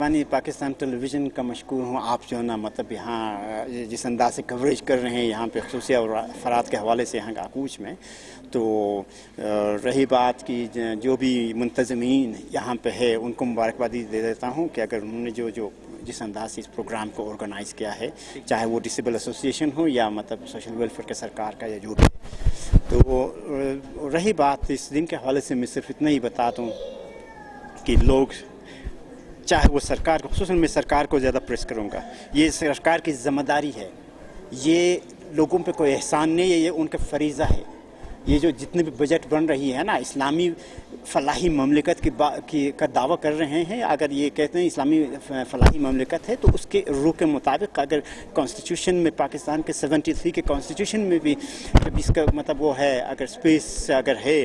Pakistan television का मशकूर हूँ। आप जो है ना मतलब यहाँ जिस अंदाज से कवरेज कर रहे हैं यहाँ पे ख़ुसूसी और अफराद के हवाले से यहाँ का आकूच में, तो रही बात कि जो भी मुंतज़मीन यहाँ पे है उनको मुबारकबादी दे देता हूँ कि अगर उन्होंने जो जिस अंदाज से इस प्रोग्राम को ऑर्गेनाइज़ किया है, चाहे वो डिसेबल एसोसिएशन हो या मतलब सोशल वेलफेयर के सरकार का या जो भी, तो रही बात इस दिन के हवाले से मैं सिर्फ इतना ही बता दूँ कि लोग चाहे वो सरकार को, खुसूसन मैं सरकार को ज़्यादा प्रेस करूँगा, ये सरकार की ज़िम्मेदारी है, ये लोगों पे कोई एहसान नहीं है, ये उनका फरीज़ा है। ये जो जितने भी बजट बन रही है ना, इस्लामी फ़लाही ममलिकत का दावा कर रहे हैं। अगर ये कहते हैं इस्लामी फ़लाही ममलिकत है तो उसके रूह के मुताबिक अगर कॉन्स्टिट्यूशन में, पाकिस्तान के 73 के कॉन्स्टिट्यूशन में भी इसका मतलब वो है, अगर स्पेस अगर है,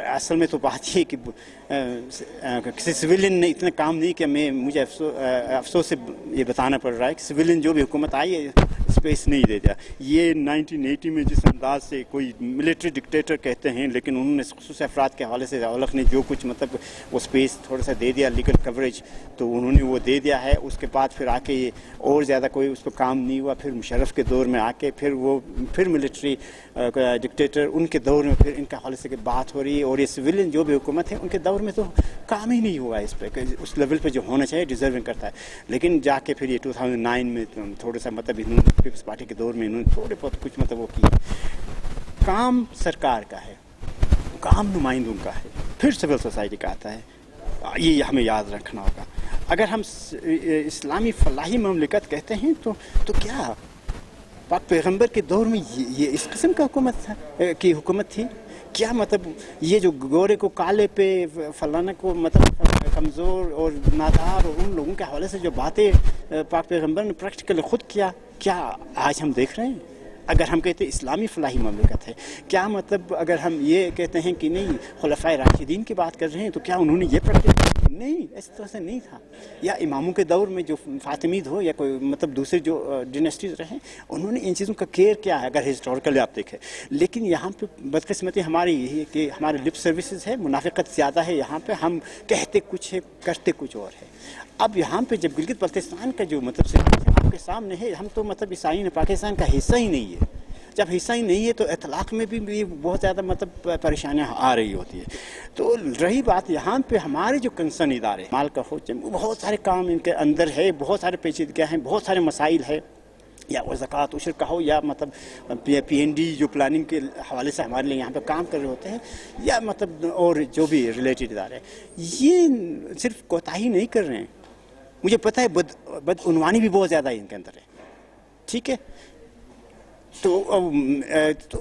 असल में तो बात ये कि किसी सिविलियन ने इतना काम नहीं किया। मुझे अफसोस से ये बताना पड़ रहा है कि सिविलियन जो भी हुकूमत आई है स्पेस नहीं दे दिया। ये 1980 में जिस अंदाज से कोई मिलिट्री डिक्टेटर कहते हैं, लेकिन उन्होंने खुसूसी अफराद के हवाले से औलख ने जो कुछ मतलब वो स्पेस थोड़ा सा दे दिया, लीगल कवरेज तो उन्होंने वो दे दिया है। उसके बाद फिर आके ये और ज़्यादा कोई उस पर काम नहीं हुआ। फिर मुशर्रफ के दौर में आके फिर मिलिट्री डिक्टेटर, उनके दौर में फिर इनके हवाले से बात हो रही है। और ये सिविलियन जो भी हुकूमत है उनके दौर में तो काम ही नहीं हुआ इस पर, उस लेवल पर जो होना चाहिए डिज़र्विंग करता है। लेकिन जाके फिर ये 2009 में थोड़ा सा मतलब पीपल्स पार्टी के दौर में इन्होंने थोड़े बहुत कुछ मतलब वो किया। काम सरकार का है, काम नुमाइंदों का है, फिर सिविल सोसाइटी का आता है। ये हमें याद रखना होगा। अगर हम इस्लामी फ़लाही ममलिकत कहते हैं तो क्या पाक पैगम्बर के दौर में ये इस किस्म का हुकूमत थी क्या? मतलब ये जो गोरे को काले पे, फलाना को मतलब कमज़ोर और नादार और उन लोगों के हवाले से जो बातें पाक पैगम्बर ने प्रैक्टिकली ख़ुद किया, क्या आज हम देख रहे हैं? अगर हम कहते हैं इस्लामी फ़लाही ममलिकत है, क्या मतलब अगर हम ये कहते हैं कि नहीं खुलफ़ाए राशिदीन की बात कर रहे हैं, तो क्या उन्होंने ये प्रैक्टिस? नहीं, इस तरह से नहीं था। या इमामों के दौर में जो फातिमीद हो या कोई मतलब दूसरे जो डिनेस्टीज रहे, उन्होंने इन चीज़ों का केयर किया है अगर हिस्टोरिकली आप देखें। लेकिन यहाँ पे बदकिस्मती हमारी यही है कि हमारे लिप सर्विसेज है, मुनाफिकत ज़्यादा है। यहाँ पे हम कहते कुछ है, करते कुछ और है। अब यहाँ पे जब गिलगित बल्तिस्तान का जो मतलब आपके सामने है, हम तो मतलब ईसाई पाकिस्तान का हिस्सा ही नहीं है। जब हिस्सा ही नहीं है तो इतलाक़ में भी बहुत ज़्यादा मतलब परेशानियाँ आ रही होती है। तो रही बात यहाँ पे हमारे जो कंसर्न इदारे, माल का फौज, बहुत सारे काम इनके अंदर है, बहुत सारे पेचीदगियाँ हैं, बहुत सारे मसाइल है, या वो ज़कात उशर का हो या मतलब PND जो प्लानिंग के हवाले से हमारे लिए यहाँ पे काम कर रहे होते हैं, या मतलब और जो भी रिलेटेड इदारे, ये सिर्फ कोताही नहीं कर रहे हैं। मुझे पता है बदउनवानी भी बहुत ज़्यादा इनके अंदर है, ठीक है? तो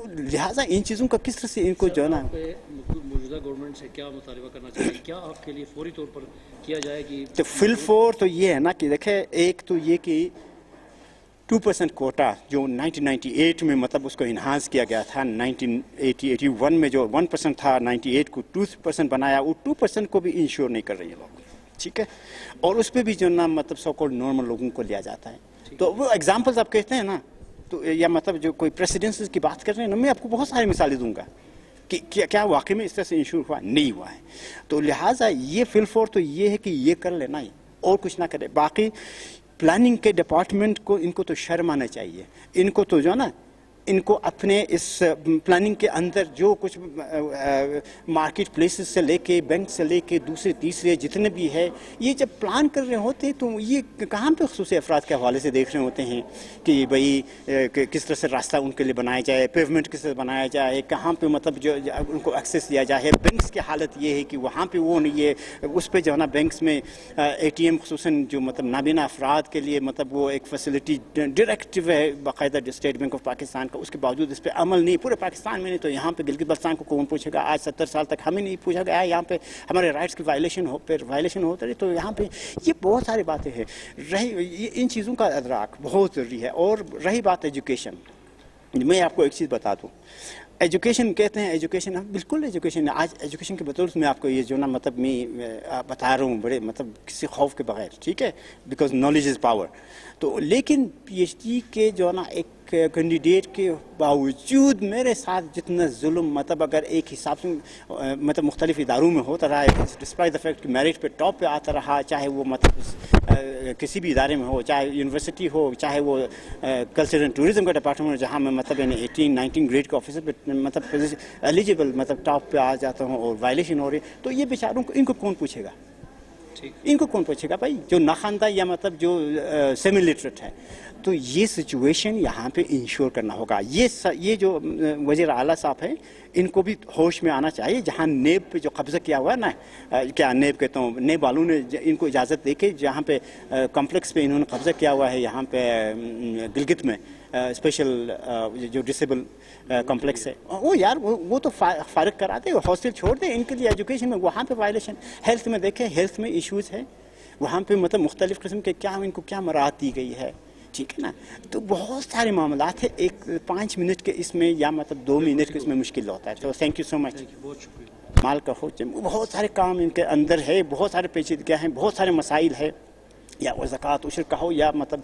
लिहाजा इन चीज़ों का किस तरह से इनको जो है ना मौजूदा गवर्नमेंट से क्या मुतालबा करना चाहिए, क्या आपके लिए फौरी तौर पर किया जाए? कि तो फिलफोर तो ये है ना कि देखें, एक तो ये कि 2% कोटा जो 1998 में मतलब उसको इन्हांस किया गया था, 1981 में जो 1% था, 98 को 2% बनाया, वो 2% को भी इंश्योर नहीं कर रही है लोग, ठीक है? और उस पर भी जो ना मतलब सो कॉल्ड नॉर्मल लोगों को लिया जाता है। तो वो एग्जाम्पल्स आप कहते हैं ना, तो या मतलब जो कोई प्रेसिडेंसीज की बात कर रहे हैं ना, मैं आपको बहुत सारी मिसालें दूंगा कि क्या वाकई में इस तरह से इंश्योर हुआ, नहीं हुआ है। तो लिहाजा ये फिलफोर तो ये है कि ये कर लेना ही और कुछ ना करे। बाकी प्लानिंग के डिपार्टमेंट को इनको तो शर्म आना चाहिए। इनको तो जो ना इनको अपने इस प्लानिंग के अंदर जो कुछ मार्केट प्लेसेस से लेके, बैंक से लेके, दूसरे तीसरे जितने भी है, ये जब प्लान कर रहे होते हैं तो ये कहाँ पे खुसूसी अफराद के हवाले से देख रहे होते हैं कि भाई किस तरह से रास्ता उनके लिए बनाया जाए, पेवमेंट किस तरह बनाया जाए, कहाँ पे मतलब जो उनको एक्सेस दिया जाए। बैंक्स की हालत ये है कि वहाँ पर वो नहीं है, उस पर जो है ना बैंक्स में ATM खुसूसन जो मतलब नाबीना अफराद के लिए मतलब वो एक फैसिलिटी डायरेक्टिव है बाकायदा स्टेट बैंक ऑफ पाकिस्तान, उसके बावजूद इस पे अमल नहीं पूरे पाकिस्तान में। नहीं तो यहाँ पे गिलगित बल्तिस्तान को कौन पूछेगा? आज 70 साल तक हमें नहीं पूछा गया है। यहाँ पे हमारे राइट्स की वायलेशन होते रही। तो यहाँ पे ये बहुत सारी बातें हैं। इन चीज़ों का अदराक बहुत ज़रूरी है। और रही बात एजुकेशन, मैं आपको एक चीज़ बता दूँ। एजुकेशन कहते हैं, एजुकेशन बिल्कुल एजुकेशन, आज एजुकेशन के बतौर मैं आपको ये जो ना मतलब मैं बता रहा हूँ बड़े मतलब किसी खौफ के बगैर, ठीक है? Because knowledge is power. तो लेकिन PhD के जो ना एक कैंडिडेट के बावजूद मेरे साथ जितना जुल्म मतलब अगर एक हिसाब से मतलब मुख्तलिफ इदारों में होता रहा है, डिस्पाइट द फैक्ट कि मेरिट पे टॉप पे आता रहा, चाहे वो मतलब किसी भी इदारे में हो, चाहे यूनिवर्सिटी हो, चाहे वो कल्चर एंड टूरिज्म का डिपार्टमेंट हो, जहाँ मैं मतलब यानी 18-19 ग्रेड के ऑफिसर पे मतलब एलिजिबल मतलब टॉप पे आ जाता हूँ और वायलेशन हो रही, तो ये बेचारों को इनको कौन पूछेगा? इनको कौन पूछेगा भाई, जो नाखानदा या मतलब जो सेमी लिटरेट है? तो ये सिचुएशन यहाँ पे इंश्योर करना होगा। ये जो वज़ीर आला साहब हैं, इनको भी होश में आना चाहिए। जहाँ नेब पे जो कब्ज़ा किया हुआ है ना, क्या नेब कहता हूँ, नेब वालों ने इनको इजाज़त दे के जहाँ पे कॉम्प्लेक्स पे इन्होंने कब्ज़ा किया हुआ है, यहाँ पे गिलगित में स्पेशल जो डिसेबल कॉम्प्लेक्स है, वो यार वो तो फारिग करा दे, हॉस्टल छोड़ दे इनके लिए। एजुकेशन में वहाँ पे वायलेशन, हेल्थ में देखें, हेल्थ में इश्यूज़ है वहाँ पे, मतलब मुख्तलिफ़ किस्म के क्या इनको क्या मराहत दी गई है, ठीक है ना? तो बहुत सारे मामलात है, एक 5 मिनट के इसमें या मतलब 2 मिनट के इसमें मुश्किल होता है। तो थैंक यू सो मच। बहुत शुक्रिया। माल का हो, बहुत सारे काम इनके अंदर है, बहुत सारे पेचीदगियाँ हैं, बहुत सारे मसाइल है, या वो ज़कात उशर का हो, या मतलब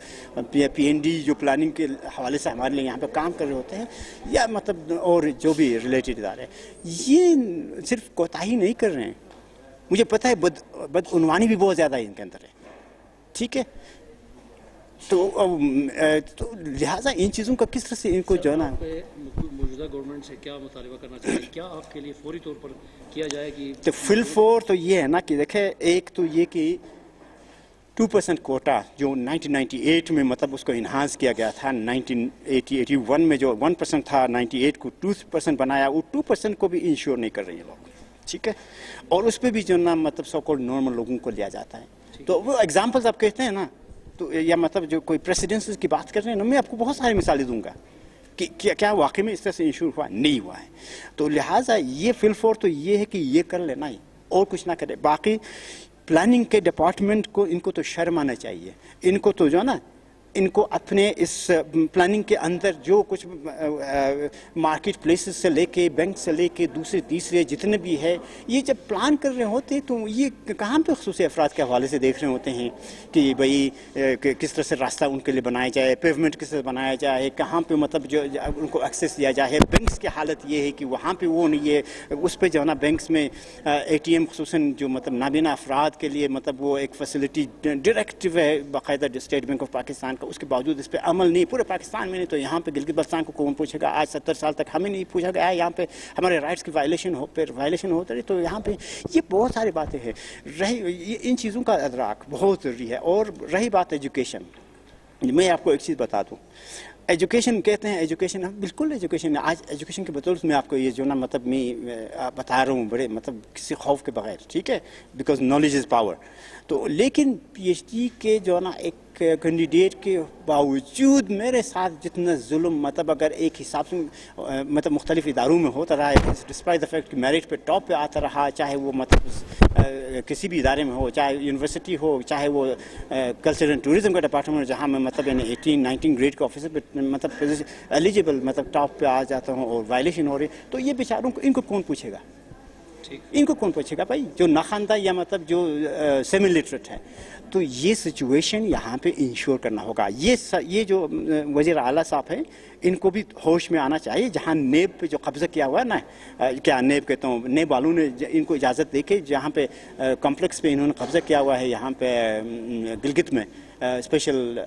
PND जो प्लानिंग के हवाले से हमारे लिए यहाँ पे काम कर रहे होते हैं, या मतलब और जो भी रिलेटेड इदारे, ये सिर्फ कोताही नहीं कर रहे हैं। मुझे पता है बदउनवानी भी बहुत ज़्यादा इनके अंदर है, ठीक है? तो लिहाजा इन चीज़ों का किस तरह से इनको जो है ना, मौजूदा गवर्नमेंट से क्या मुतालबा करना चाहिए, क्या आपके लिए फौरी तौर पर किया जाए कि तो फिलफोर तो ये है ना कि देखे, एक तो ये कि 2% कोटा जो 1998 में मतलब उसको इन्हांस किया गया था, 1981 में जो 1% था, 98 को 2% बनाया, वो 2% को भी इंश्योर नहीं कर रहे हैं लोग, ठीक है? और उस पर भी जो ना मतलब सो कॉल्ड नॉर्मल लोगों को लिया जाता है। तो वो एग्जाम्पल्स आप कहते हैं ना, तो या मतलब जो कोई प्रेसिडेंसीज की बात कर रहे हैं ना, मैं आपको बहुत सारी मिसालें दूंगा कि क्या वाकई में इस तरह से इंश्योर हुआ, नहीं हुआ है। तो लिहाजा ये फिलफोर तो ये है कि ये कर लेना ही और कुछ ना करे। बाकी प्लानिंग के डिपार्टमेंट को इनको तो शर्म आना चाहिए, इनको तो जो है ना, इनको अपने इस प्लानिंग के अंदर जो कुछ मार्केट प्लेसेस से लेके बैंक से लेके दूसरे तीसरे जितने भी है, ये जब प्लान कर रहे होते तो ये कहाँ पे ख़ुसूसी अफराद के हवाले से देख रहे होते हैं कि भाई किस तरह से रास्ता उनके लिए बनाया जाए, पेवमेंट किस तरह बनाया जाए, कहाँ पे मतलब जो उनको एक्सेस दिया जाए। बैंक्स की हालत ये है कि वहाँ पे वो नहीं है, उस पर जो है ना बैंक्स में ATM खुसूसन जो मतलब नाबीना अफराद के लिए मतलब वो एक फैसिलिटी डायरेक्टिव है बाकायदा स्टेट बैंक ऑफ पाकिस्तान, उसके बावजूद इस पर अमल नहीं पूरे पाकिस्तान में। नहीं तो यहाँ पे गिलगित बल्तिस्तान को कौन पूछेगा? आज 70 साल तक हमें नहीं पूछा गया है, यहाँ पे हमारे राइट्स की वायलेशन होती रही। तो यहाँ पे ये बहुत सारी बातें हैं, इन चीज़ों का अदराक बहुत ज़रूरी है। और रही बात एजुकेशन, मैं आपको एक चीज़ बता दूँ, एजुकेशन कहते हैं, एजुकेशन बिल्कुल एजुकेशन है। आज एजुकेशन के बदौलत मैं आपको ये जो ना मतलब मैं बता रहा हूँ बड़े मतलब किसी खौफ के बगैर, ठीक है, बिकॉज नॉलेज इज़ पावर। तो लेकिन PhD के जो ना एक कैंडिडेट के बावजूद मेरे साथ जितना जुल्म मतलब अगर एक हिसाब से मतलब मुख्तलिफ इदारों में होता रहा है, डिस्पाइट द फैक्ट कि मेरिट पे टॉप पे आता रहा, चाहे वो मतलब किसी भी इदारे में हो, चाहे यूनिवर्सिटी हो, चाहे वो कल्चर एंड टूरिज्म का डिपार्टमेंट हो, जहाँ मैं मतलब यानी 18-19 ग्रेड के ऑफिसर पे मतलब एलिजिबल मतलब टॉप पे आ जाता हूँ और वायलेशन हो रही, तो ये बेचारों को इनको कौन पूछेगा? इनको कौन पूछेगा भाई, जो नाखानदा या मतलब जो सेमी लिटरेट है? तो ये सिचुएशन यहाँ पे इंश्योर करना होगा। ये जो वज़ीर आला साहब हैं, इनको भी होश में आना चाहिए। जहाँ नेब पे जो कब्ज़ा किया हुआ है ना, क्या नेब कहता हूँ, नेब वालों ने इनको इजाज़त दे के जहाँ पे कॉम्प्लेक्स पे इन्होंने कब्ज़ा किया हुआ है, यहाँ पे गिलगित में स्पेशल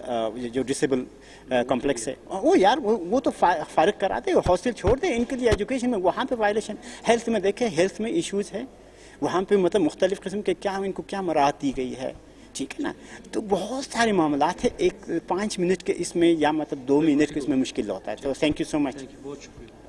जो डिसेबल कॉम्प्लेक्स है, वो यार वो तो फारिग करा दे, हॉस्टल छोड़ दे इनके लिए। एजुकेशन में वहाँ पे वायलेशन, हेल्थ में देखें, हेल्थ में इश्यूज़ है वहाँ पे मतलब मुख्तलिफ़ किस्म के क्या इनको क्या मराहत दी गई है, ठीक है ना? तो बहुत सारे मामलात है, एक 5 मिनट के इसमें या मतलब 2 मिनट के इसमें मुश्किल होता है। तो थैंक यू सो मच। बहुत शुक्रिया।